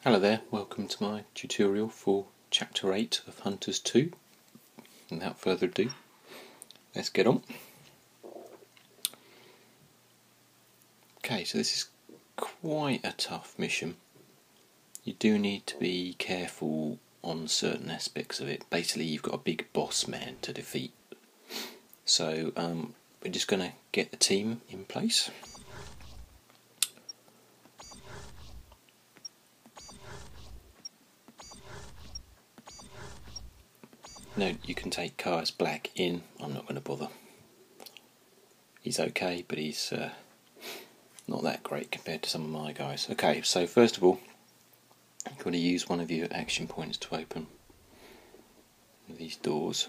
Hello there, welcome to my tutorial for Chapter 8 of Hunters 2. Without further ado, let's get on. Okay, so this is quite a tough mission. You do need to be careful on certain aspects of it. Basically, you've got a big boss man to defeat. So we're just going to get the team in place. Note you can take Kai's Black in. I'm not going to bother. He's okay, but he's not that great compared to some of my guys. Okay, so first of all, you've got to use one of your action points to open these doors,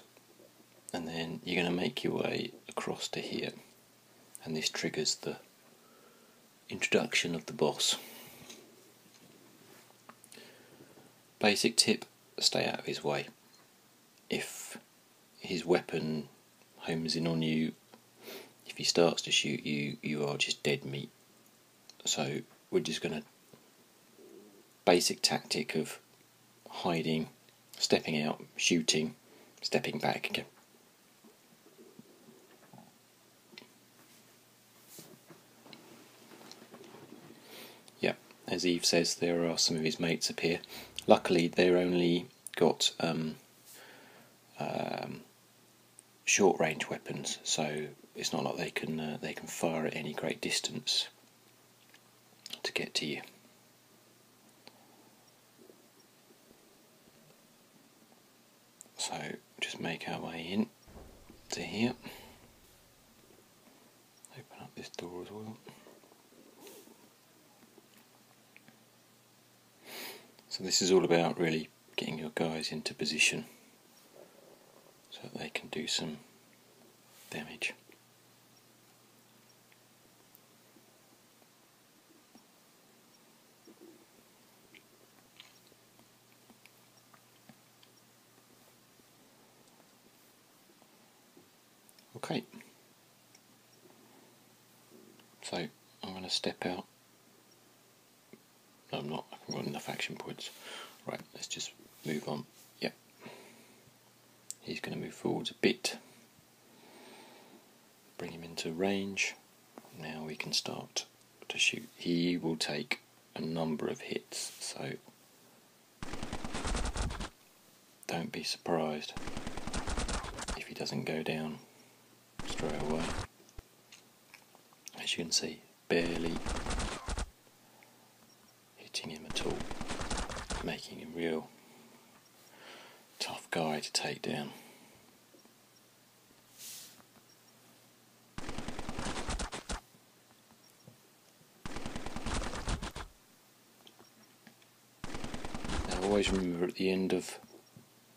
and then you're going to make your way across to here, and this triggers the introduction of the boss. Basic tip: stay out of his way. If his weapon homes in on you, if he starts to shoot you, you are just dead meat. So we're just going to basic tactic of hiding, stepping out, shooting, stepping back again. Yeah, as Eve says, there are some of his mates up here. Luckily, they're only got short range weapons, so it's not like they can fire at any great distance to get to you. So just make our way in to here. Open up this door as well. So this is all about really getting your guys into position so that they can do some damage. Okay, so I'm going to step out. No, I'm not, I haven't got enough action points. Right, let's just move on. Yep. He's going to move forwards a bit. Bring him into range. Now we can start to shoot. He will take a number of hits, so don't be surprised if he doesn't go down straight away. As you can see, barely hitting him at all, making him real tough guy to take down. Now always remember at the end of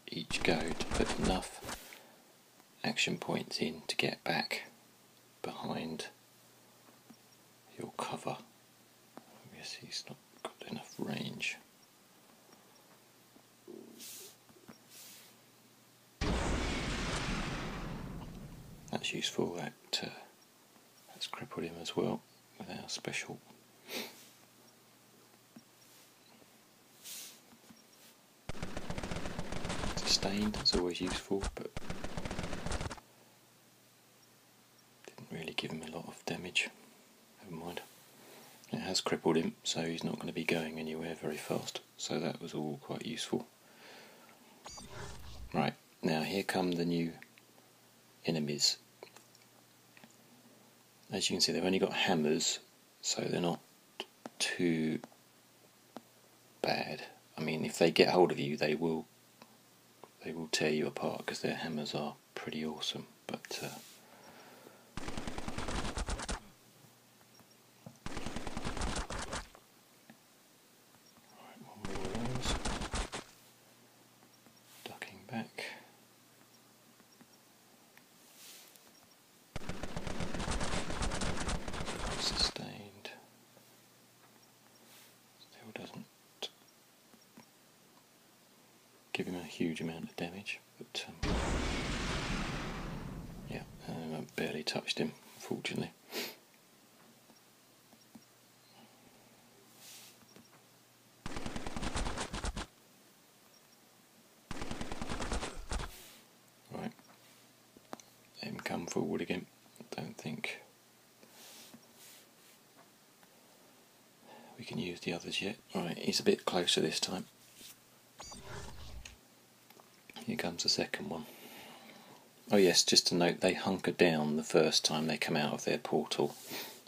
each go to put enough action points in to get back behind your cover. I guess he's not got enough range. That's useful, that's crippled him as well with our special. Sustained, that's always useful, but didn't really give him a lot of damage. Never mind. It has crippled him, so he's not going to be going anywhere very fast, so that was all quite useful. Right, now here come the new enemies. As you can see, they've only got hammers, so they're not too bad. I mean, if they get hold of you, they will tear you apart because their hammers are pretty awesome. But right, one more of those. Ducking back. Sustained. Still doesn't give him a huge amount of damage, but yeah, I barely touched him, unfortunately. forward again. Don't think we can use the others yet. Right, he's a bit closer this time. Here comes the second one. Oh yes, just to note, they hunker down the first time they come out of their portal,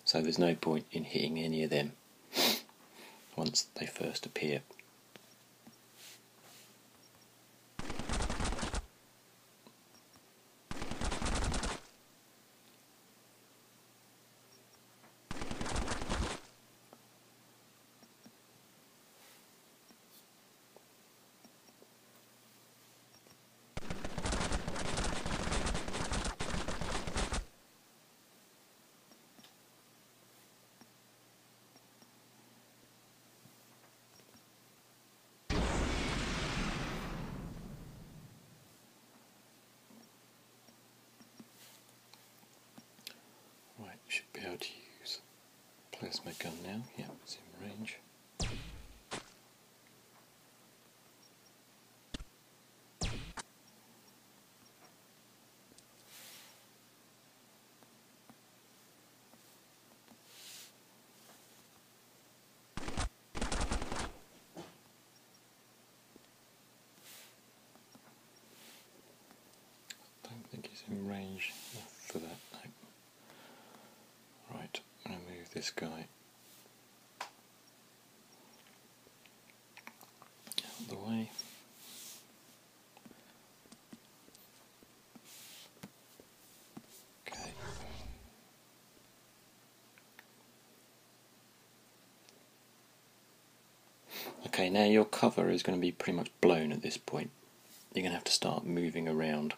so there's no point in hitting any of them once they first appear. Should be able to use plasma gun now. Yeah, it's in range. Don't think he's in range enough for that. No. Right, I'm going to move this guy out of the way. Okay. Okay, now your cover is going to be pretty much blown at this point. You're going to have to start moving around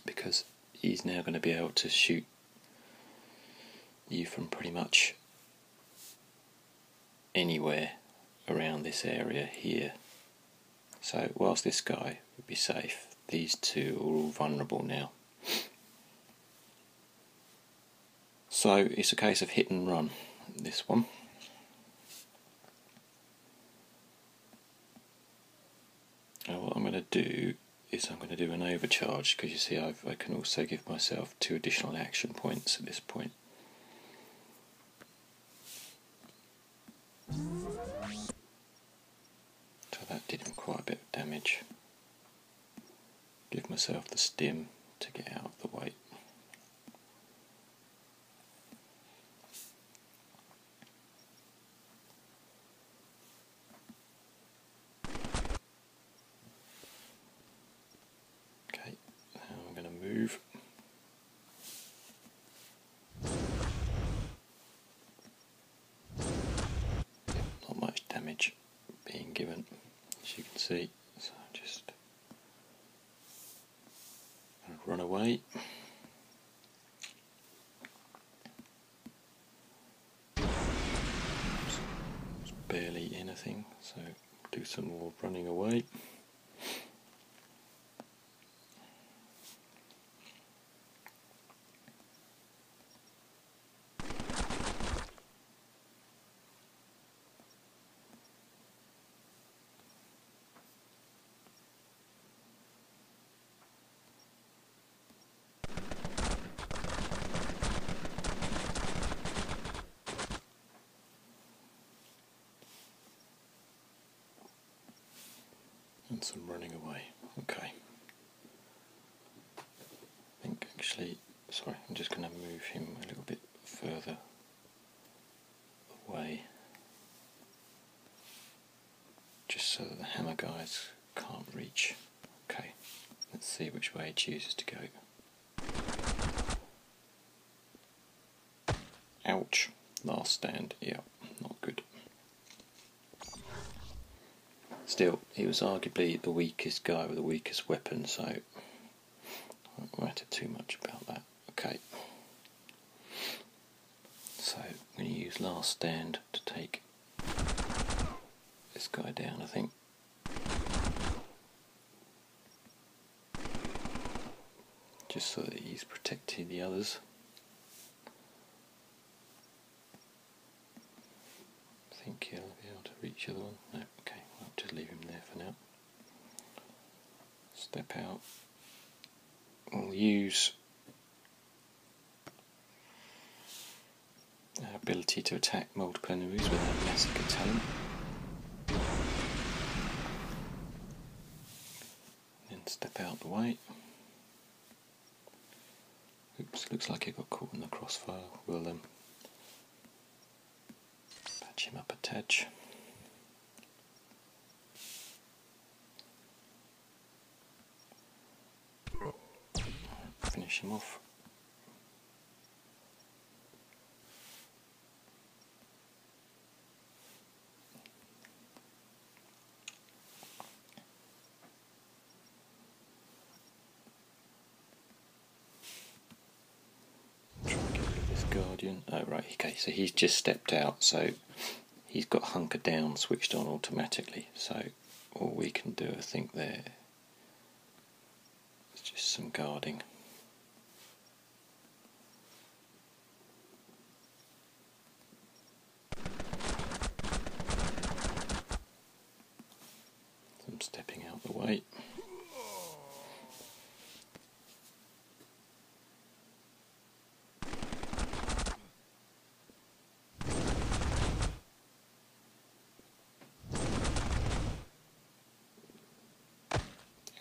because he's now going to be able to shoot you from pretty much anywhere around this area here. So whilst this guy would be safe, these two are all vulnerable now. So it's a case of hit and run, this one. And what I'm going to do is I'm going to do an overcharge, because you see I can also give myself 2 additional action points at this point. So that did him quite a bit of damage. Give myself the stim to get out of the way. Okay, now I'm going to move. Not much damage being given, as you can see, so just run away. It's barely anything, so do some more running away. And some running away. Okay. I think actually, sorry, I'm just going to move him a little bit further away, just so that the hammer guys can't reach. Okay, let's see which way he chooses to go. Ouch. Last stand. Yeah, not good. Still, he was arguably the weakest guy with the weakest weapon, so I won't matter too much about that. Okay. So I'm going to use last stand to take this guy down, I think. Just so that he's protecting the others. I think he'll be able to reach the other one. No, okay, I'll just leave him there for now. Step out. We'll use ability to attack multiple enemies with our Massacre talent. Then step out the way. Oops, looks like he got caught in the crossfire. We'll patch him up a tad. Finish him off. Try and get rid of this Guardian. Oh right, okay, so he's just stepped out, so he's got Hunker Down switched on automatically, so all we can do I think there is just some guarding. I'm stepping out the way.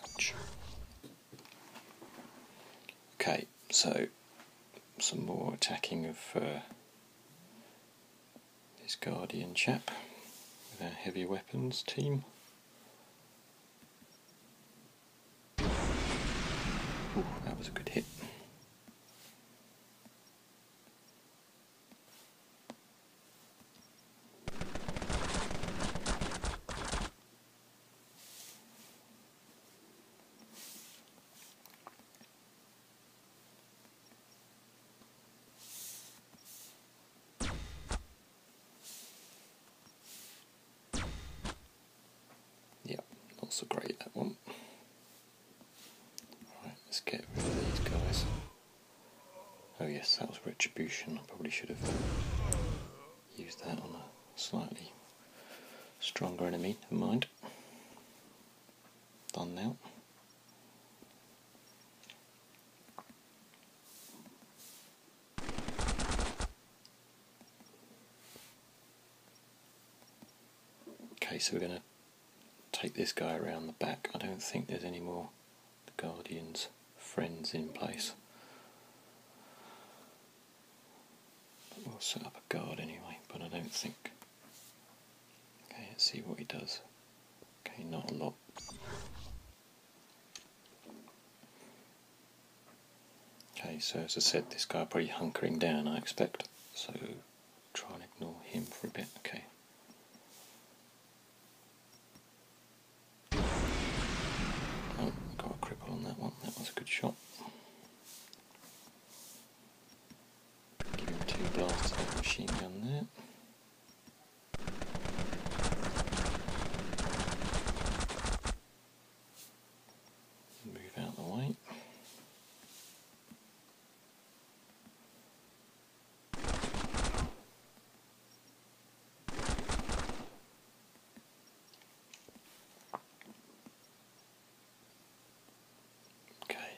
Ouch. Okay, so some more attacking of this Guardian chap with our heavy weapons team. Ooh, that was a good hit. Yep, not so great that one. Right, let's get rid of these guys. Oh yes, that was Retribution. I probably should have used that on a slightly stronger enemy. Never mind. Done now. Okay, so we're going to take this guy around the back. I don't think there's any more Guardian's friends in place. But we'll set up a guard anyway, but I don't think. Okay, let's see what he does. Okay, not a lot. Okay, so as I said, this guy probably hunkering down, I expect. So try and ignore him for a bit. Okay. Oh, got a cripple on that one. That was a good shot. Give him 2 blasts of the machine gun there. Move out the way.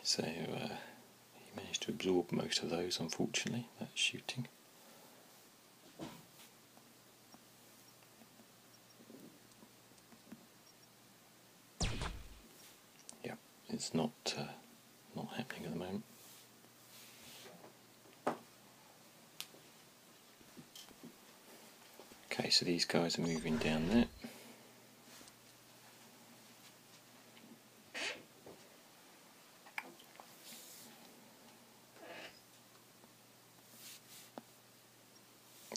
So he managed to absorb most of those, unfortunately, that shooting. Yep, it's not happening at the moment. Okay, so these guys are moving down there.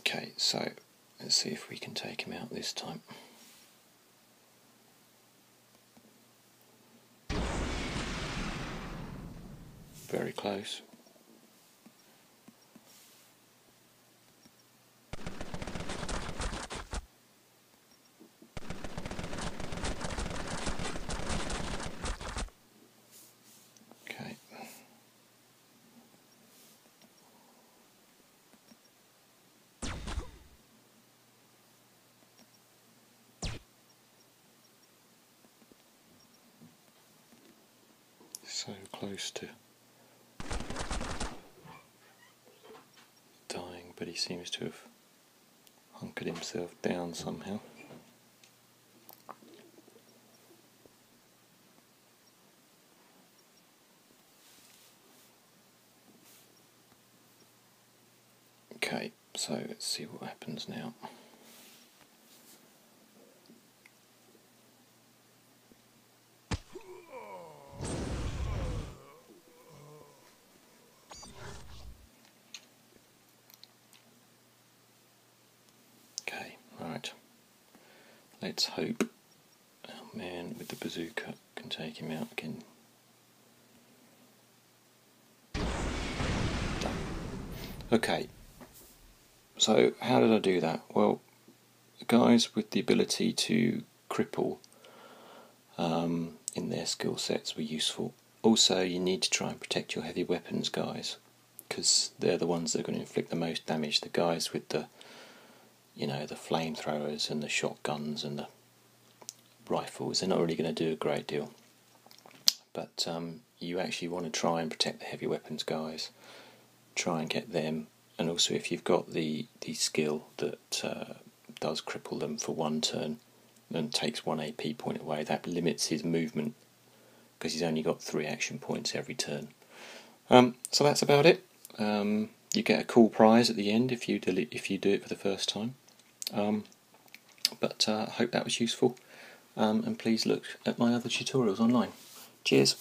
Okay, so let's see if we can take him out this time. Very close. Okay. So close to dying, but he seems to have hunkered himself down somehow. Okay, so let's see what happens now. Okay, right. Let's hope our man with the bazooka can take him out again. Done. Okay, so how did I do that? Well, the guys with the ability to cripple in their skill sets were useful. Also, you need to try and protect your heavy weapons guys, because they're the ones that are going to inflict the most damage. The guys with the, the flamethrowers and the shotguns and the rifles, they're not really going to do a great deal. But you actually want to try and protect the heavy weapons guys. Try and get them, and also if you've got the skill that does cripple them for one turn and takes 1 AP point away, that limits his movement because he's only got 3 action points every turn. So that's about it. You get a cool prize at the end if you do it for the first time. But I hope that was useful, and please look at my other tutorials online. Cheers.